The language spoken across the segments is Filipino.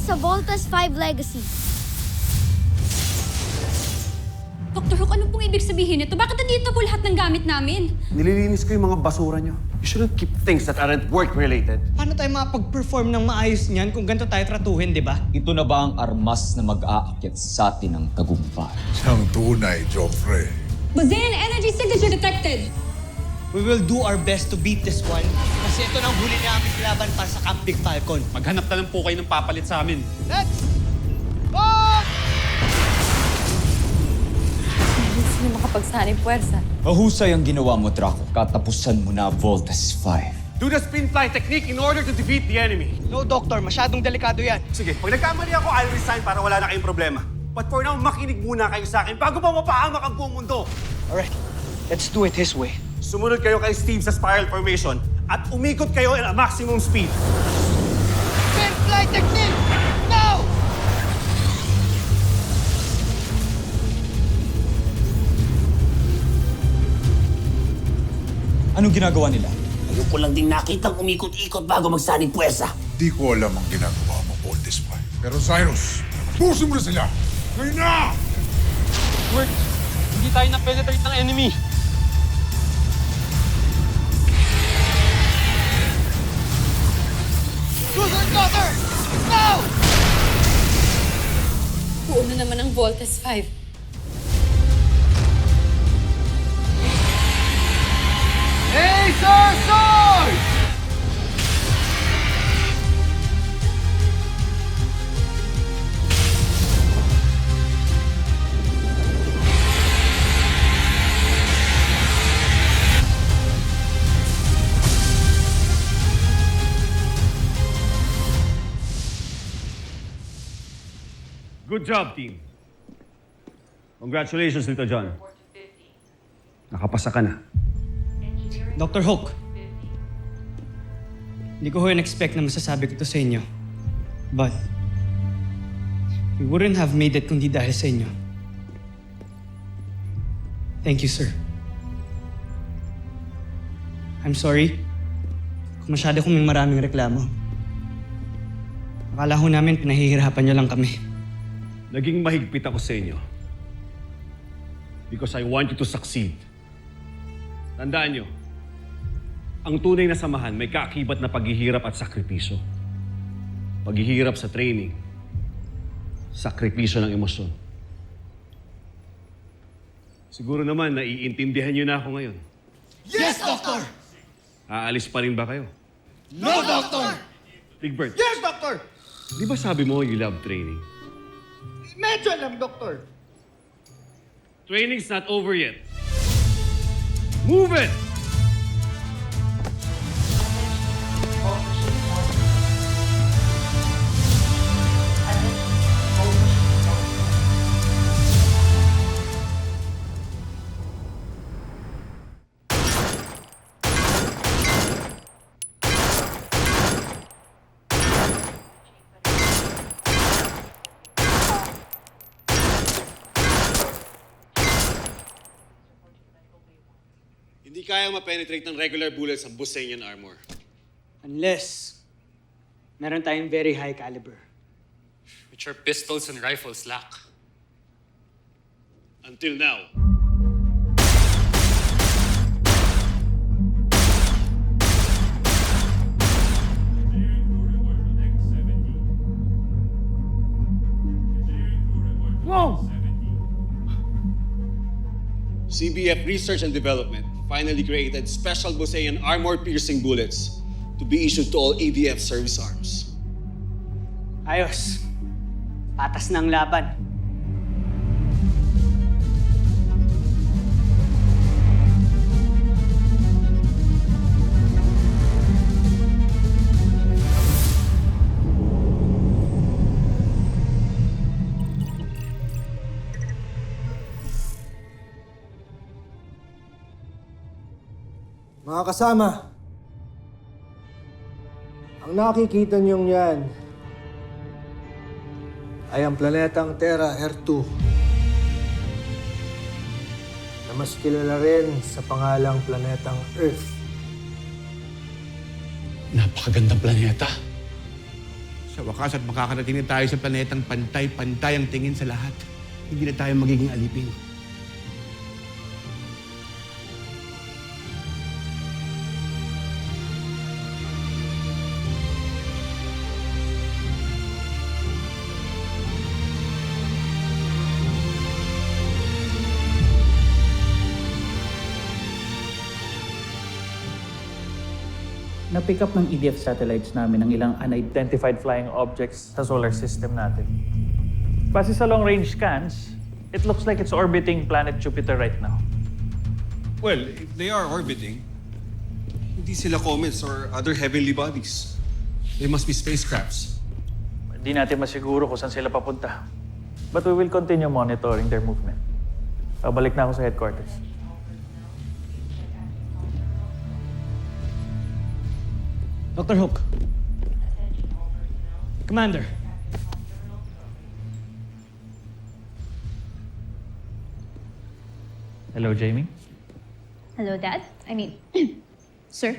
sa Voltas 5 Legacy. Dr. Hook, ano pong ibig sabihin nito? Bakit nandito po lahat ng gamit namin? Nililinis ko yung mga basura nyo. You shouldn't keep things that aren't work-related. Paano tayo makapag-perform ng maayos niyan kung ganito tayo tratuhin, di ba? Ito na ba ang armas na mag-aakyat sa atin ng tagumpay? Siyang tunay, Joffrey. Bazean energy signature detected! We will do our best to beat this one. Kasi ito nang huli namin laban para sa Camp Big Falcon. Maghanap na lang po kayo ng papalit sa amin. Let's go! Hindi makapagsanib puwersa. Mahusay ang ginawa mo, Draco. Katapusan mo na Voltas 5. Do the spin fly technique in order to defeat the enemy. No, Doctor. Masyadong delikado yan. Sige, pag nagkamali ako, I'll resign para wala na kayong problema. But for now, makinig muna kayo sa akin bago pa mapahamak ang buong mundo. Alright, let's do it his way. Sumunod kayo kay Steve sa spiral formation at umikot kayo at a maximum speed. Spin fly technique! Now! Anong ginagawa nila? Ngayon ko lang din nakitang umikot-ikot bago magsanib puwersa. Di ko alam ang ginagawa mo, Voltes 5. Pero Cyrus, pusin mo na sila! Ngayon na! Work! Hindi tayo na-penetrate ng enemy. Cruiser cutter! Now! Buo na naman ang Voltas 5. Acer Sword! Good job, team. Congratulations, Little John. Nakapasa ka na. Dr. Hook, hindi ko in-expect na masasabi ko to sa inyo. But, we wouldn't have made it kung di dahil sa inyo. Thank you, sir. I'm sorry kung masyado kaming maraming reklamo. Akala ho namin pinahihirapan niyo lang kami. Naging mahigpit ako sa inyo. Because I want you to succeed. Tandaan nyo, ang tunay na samahan may kaakibat na paghihirap at sakripisyo. Paghihirap sa training, sakripisyo ng emosyon. Siguro naman naiintindihan nyo na ako ngayon. Yes, Doctor! Aalis pa rin ba kayo? No, Doctor! Big Bird, Yes, Doctor! di ba sabi mo you love training? Medyo lang, Doctor. Training's not over yet. Move it! Hindi kaya ma-penetrate ng regular bullets ang Busanian armor. Unless, meron tayong very high caliber. Which our pistols and rifles lack. Until now. Whoa! CBF Research and Development finally created special Busanian armor-piercing bullets to be issued to all ADF service arms. Ayos. Patas ng laban. Mga kasama, ang nakikita niyong yan ay ang planetang Terra R2 na mas kilala rin sa pangalang planetang Earth. Napakagandang planeta. Sa wakas at makakarating na tayo sa planetang pantay-pantay ang tingin sa lahat. Hindi na tayo magiging alipin. Na-pick up ng EDF satellites namin ang ilang unidentified flying objects sa solar system natin. Base sa long-range scans, it looks like it's orbiting planet Jupiter right now. Well, if they are orbiting, hindi sila comets or other heavenly bodies. They must be spacecrafts. Hindi natin masiguro kung saan sila papunta. But we will continue monitoring their movement. Babalik na ako sa headquarters. Dr. Hook. Commander. Hello, Jamie. Hello, Dad. I mean, sir.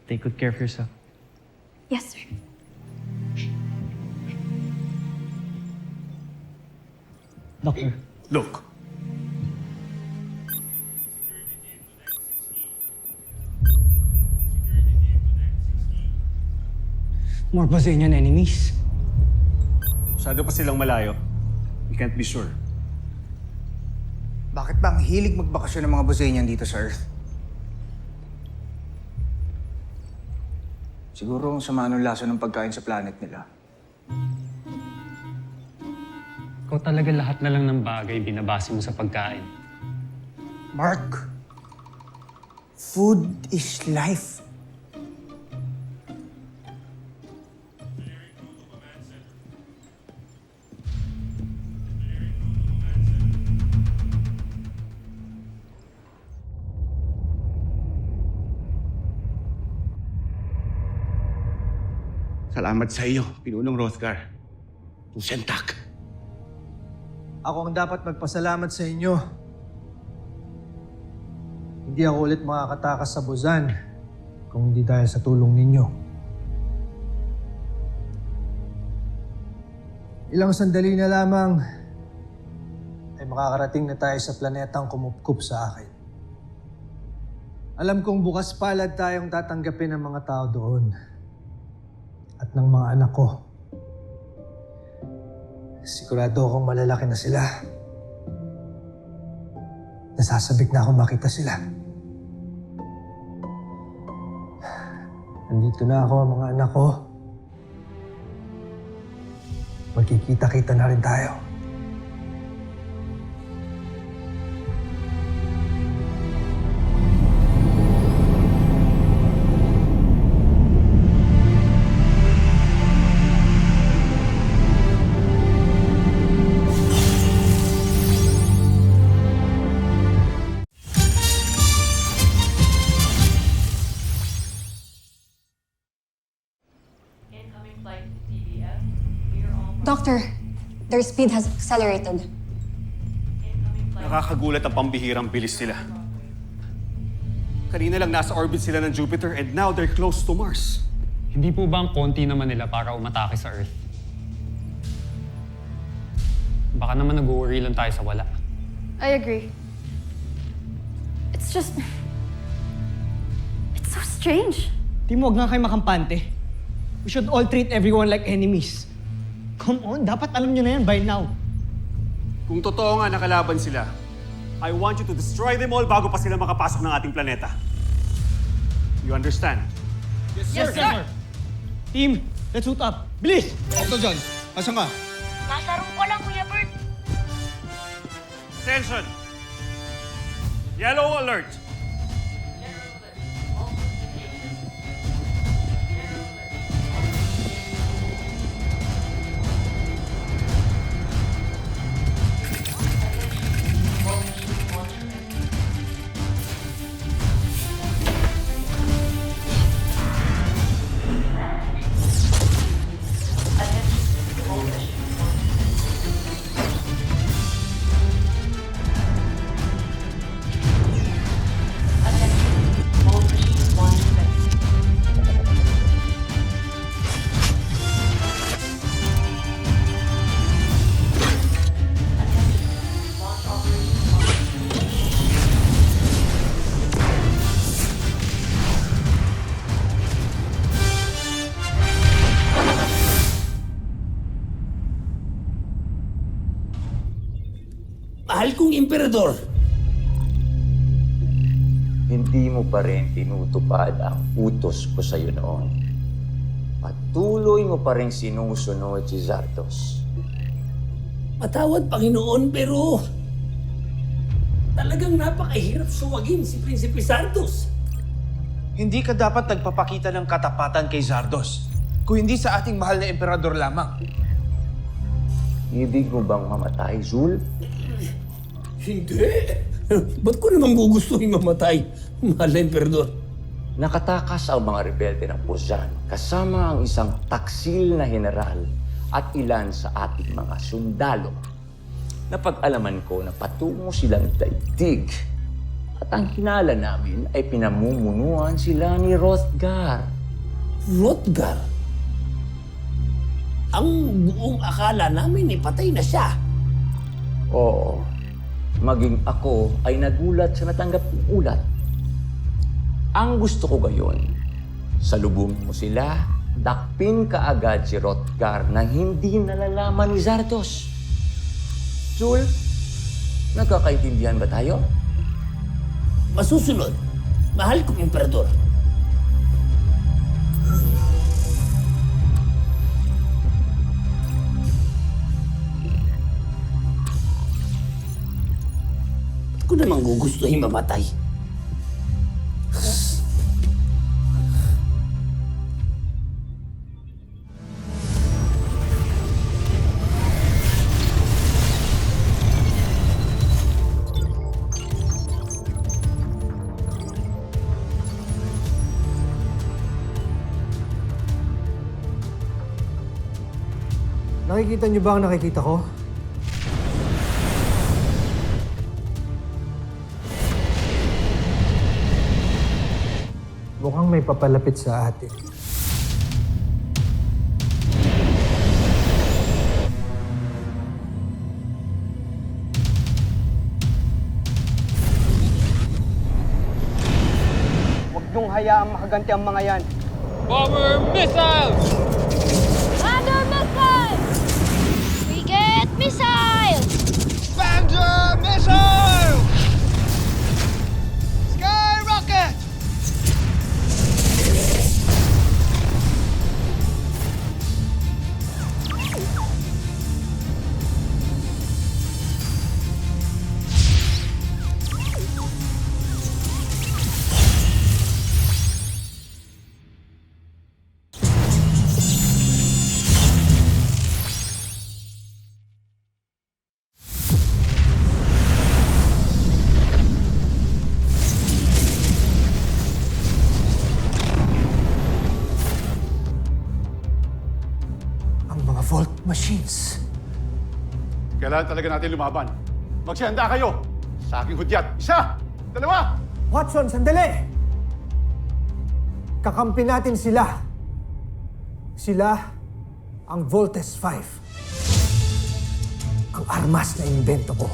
Take good care of yourself. Yes, sir. Doctor. Look, More Brazilian enemies. Masyado pa silang malayo. We can't be sure. Bakit ba ang hilig magbakasyon ng mga Bosenian dito sa Earth? Siguro ang sama ng laso ng pagkain sa planet nila. Ikaw talaga lahat na lang ng bagay binabase mo sa pagkain. Mark, food is life. salamat sa iyo, Pinunong Hrothgar. Tusentak. Ako ang dapat magpasalamat sa inyo. Hindi ako ulit makakatakas sa Busan kung hindi dahil sa tulong ninyo. Ilang sandali na lamang ay makakarating na tayo sa planetang kumupkup sa akin. Alam kong bukas palad tayong tatanggapin ng mga tao doon at ng mga anak ko. Sigurado akong malalaki na sila. Nasasabik na akong makita sila. Nandito na ako, mga anak ko. Magkikita-kita na rin tayo. Doctor, their speed has accelerated. Nakakagulat ang pambihirang bilis nila. Kanina lang nasa orbit sila ng Jupiter and now they're close to Mars. Hindi po ba ang konti naman nila para umatake sa Earth? Baka naman nag-worry lang tayo sa wala. I agree. It's just... It's so strange. Di mo, wag nga kayo makampante. We should all treat everyone like enemies. Come on, dapat alam nyo na yan by now. Kung totoo nga nakalaban sila, I want you to destroy them all bago pa sila makapasok ng ating planeta. You understand? Yes, sir! Team, let's suit up. Bilis! Dr. John, asan ka? Nasa room ko lang, Kuya Bert. Attention! Yellow alert! emperador. Hindi mo pa rin tinutupad ang utos ko sa'yo noon. Patuloy mo pa rin sinusunod si Zardos. Patawad, Panginoon, pero talagang napakahirap suwagin si Prinsipe Zardos. Hindi ka dapat nagpapakita ng katapatan kay Zardos, kung hindi sa ating mahal na emperador lamang. Ibig mo bang mamatay, Zul? Hindi. Ba't ko naman gugustuhin mamatay, mahal na emperador? Nakatakas ang mga rebelde ng Puzan kasama ang isang taksil na general at ilan sa ating mga sundalo. Napag-alaman ko na patungo silang daigdig at ang hinala namin ay pinamumunuan sila ni Hrothgar. Hrothgar? Ang buong akala namin ay patay na siya. Oo, maging ako ay nagulat sa natanggap kong ulat. Ang gusto ko gayon, salubungin mo sila, dakpin kaagad si Hrothgar na hindi nalalaman ni Zardos. Zul, nagkakaintindihan ba tayo? Masusunod, mahal kong emperador. Ba't ko naman gugustuhin mamatay? Nakikita niyo ba ang nakikita ko? Mukhang may papalapit sa atin. Huwag niyong hayaang makaganti ang mga yan. Bomber missile! Thunder missile! Frigate missile! Avenger missile! Sky rocket! Vault machines. Kailangan talaga natin lumaban. Magsihanda kayo. Sa aking hudyat. Isa! Dalawa! Watson, sandali! Kakampi natin sila. Sila ang Voltes 5. Ang armas na invento ko.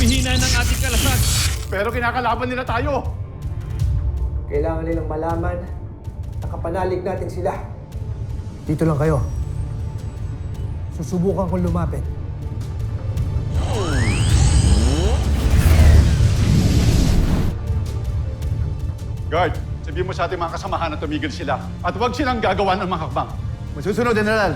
Humihina ng ating kalasag. Pero kinakalaban nila tayo. Kailangan nilang malaman na kapanalig natin sila. Dito lang kayo. Susubukan kong lumapit. Guard, sabihin mo sa ating mga kasamahan na tumigil sila. At huwag silang gagawa ng mga hakbang. Masusunod, General.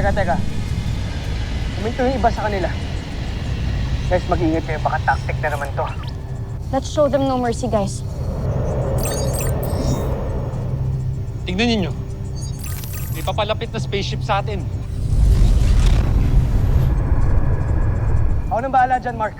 Teka. Kuminto yung iba sa kanila. Guys, mag-ingat kayo. Baka tactic na naman to. Let's show them no mercy, guys. Tingnan ninyo. May papalapit na spaceship sa atin. Ako nang bahala dyan, Mark.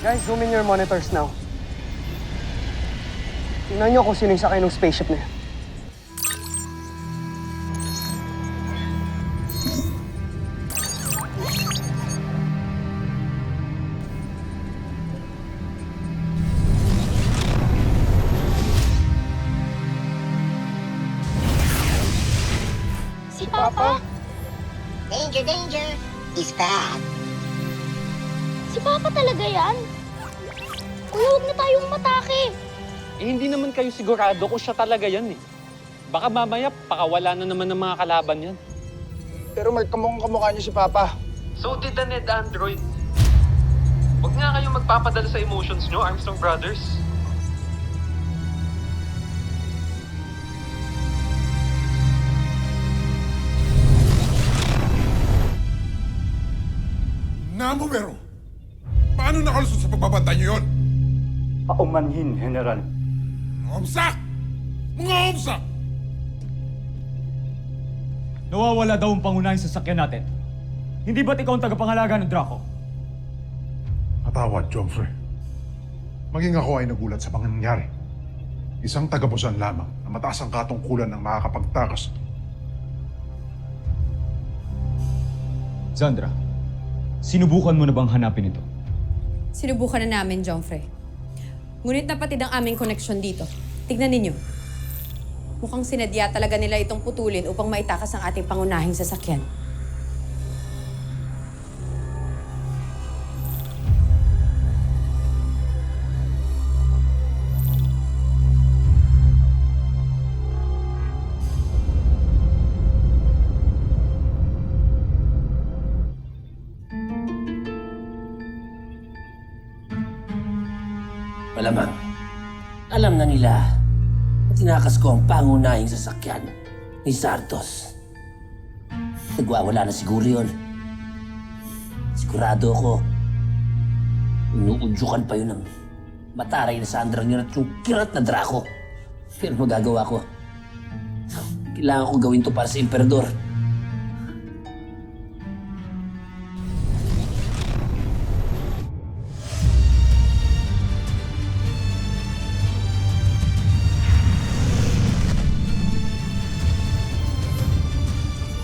Guys, zoom in your monitors now. Tingnan nyo kung sino yung sakay ng spaceship na yan. Si Papa? Danger, danger! He's back! Si Papa talaga yan? Kuya, huwag na tayong matake. Eh, hindi naman kayo sigurado kung siya talaga yan eh. Baka mamaya, pakawala na naman ng mga kalaban yan. Pero may kamukha niyo si Papa. So did the Ned Android. Huwag nga kayong magpapadala sa emotions nyo, Armstrong Brothers. Namumero! Paano nakalusot sa pagbabantay niyo yun? Paumanhin, General. Omsak! Mga omsak! Nawawala daw ang pangunahing sasakyan natin. Hindi ba't ikaw ang tagapangalaga ng Draco? Patawad, Joffrey. Maging ako ay nagulat sa pangyayari. Isang tagapusan lamang na mataas ang katungkulan ng makakapagtakas. Zandra, sinubukan mo na bang hanapin ito? Sinubukan na namin, Joffrey. Ngunit napatid ang aming koneksyon dito. Tignan ninyo. Mukhang sinadya talaga nila itong putulin upang maitakas ang ating pangunahing sasakyan. Malamang, alam na nila na tinakas ko ang pangunahing sasakyan ni Zardos. Nagwawala na siguro yun. Sigurado ako, inuudyukan pa yun ng mataray na Sandrang yun at yung kirat na Draco. Pero magagawa ko. Kailangan ko gawin to para sa Emperador.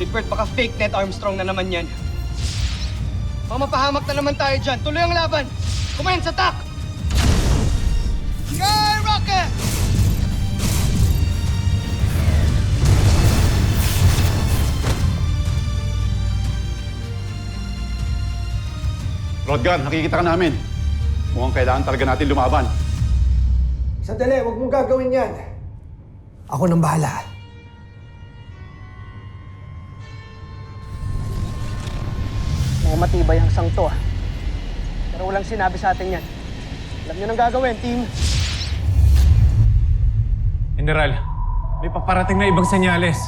Bert, baka fake Ned Armstrong na naman yan. Mamapahamak na naman tayo dyan. Tuloy ang laban. Commence attack! Skyrocket! Rodgan, nakikita ka namin. Mukhang kailangan talaga natin lumaban. Sandali, huwag mong gagawin yan. Ako nang bahala. Mga matibay ang sangto ah. Pero walang sinabi sa atin yan. Alam nyo nang gagawin, team. General, may paparating na ibang senyales.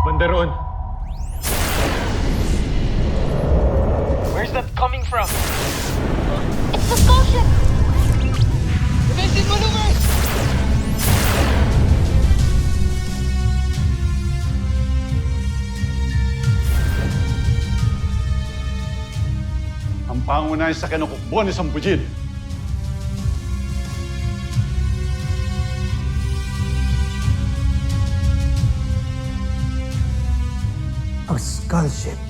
Banderon. Where's that coming from? It's the skull ship! Evasive maneuvers! Ang pangunahing sa kinukukbo ni Sambujid. Ang skull ship.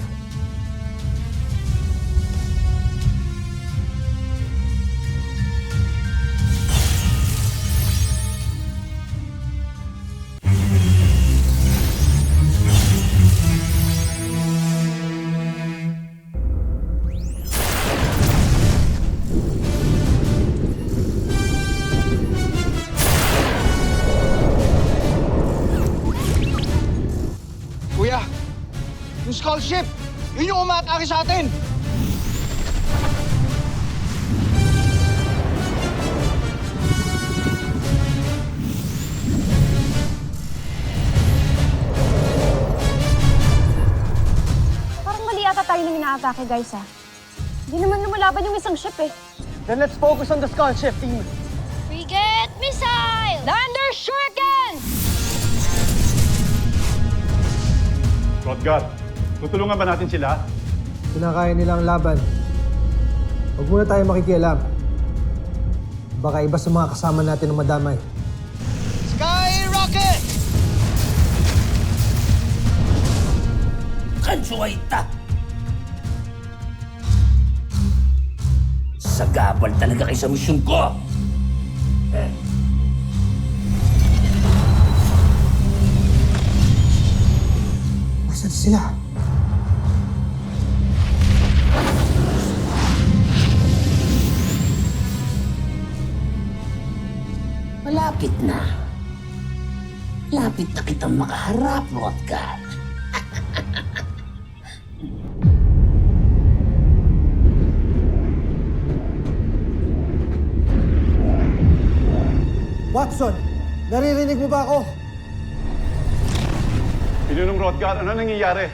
Kuya, yung skull ship, yun yung umaatake sa atin. Parang mali ata tayo nang inaatake, guys, ha? Hindi naman lumalaban yung isang ship, eh. Then let's focus on the skull ship, team. Frigate missile! Lander Shuriken! Rodgan, tutulungan ba natin sila? Kinakaya nilang laban. Huwag muna tayo makikialam. Baka iba sa mga kasama natin ang madamay. Skyrocket! Kansuwaita! Sagabal talaga kayo sa misyon ko! Nasaan sila? Malapit na. Lapit na kitang makaharap, Rodgar. Watson! Naririnig mo ba ako? Pinunong Rodgar, ano nangyayari?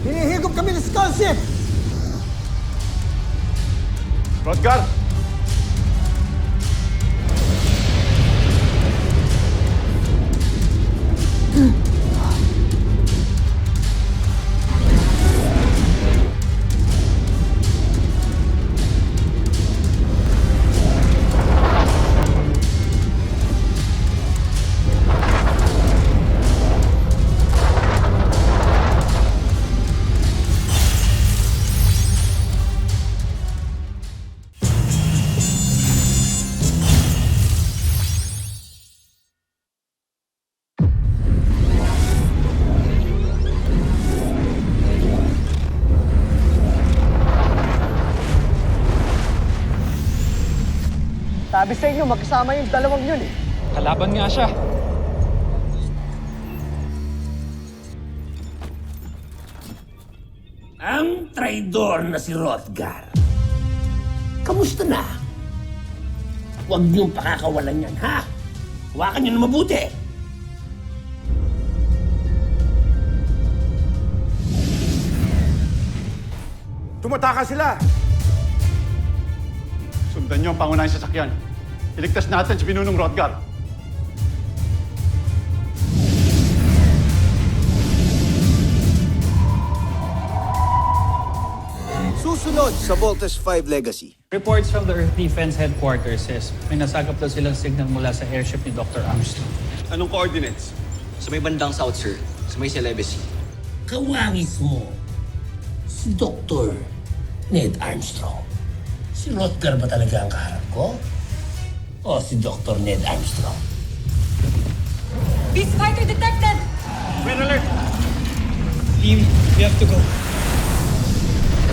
Hinihigop kami ng skull ship! Rodgar! Sabi sa inyo, magkasama yung dalawang yun eh. Kalaban nga siya. Ang traidor na si Rodgar. Kamusta na? Huwag niyong pakakawalan yan, ha? Hawakan niyo na mabuti. Tumataka sila! Sundan niyo ang pangunahing sasakyan. Iligtas natin si Pinunong Rodgar. Susunod sa Voltes 5 Legacy. Reports from the Earth Defense Headquarters says may nasagap daw silang signal mula sa airship ni Dr. Armstrong. Anong coordinates? Sa may bandang south, sir. Sa may Celebes. Kawangis mo. Si Dr. Ned Armstrong. Si Rodgar ba talaga ang kaharap ko? O si Dr. Ned Armstrong? Beast fighter detected! Red alert! Team, we have to go.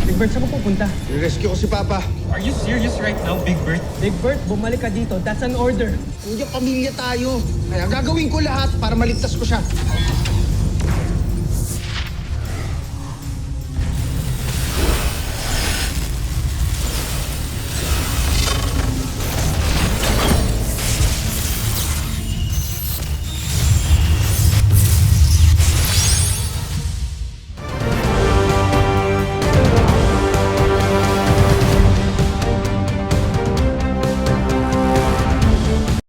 Big Bird, saan ka pupunta? I-rescue ko si Papa. Are you serious right now, Big Bird? Big Bird, bumalik ka dito. That's an order. Kuya, pamilya tayo. Kaya gagawin ko lahat para maligtas ko siya.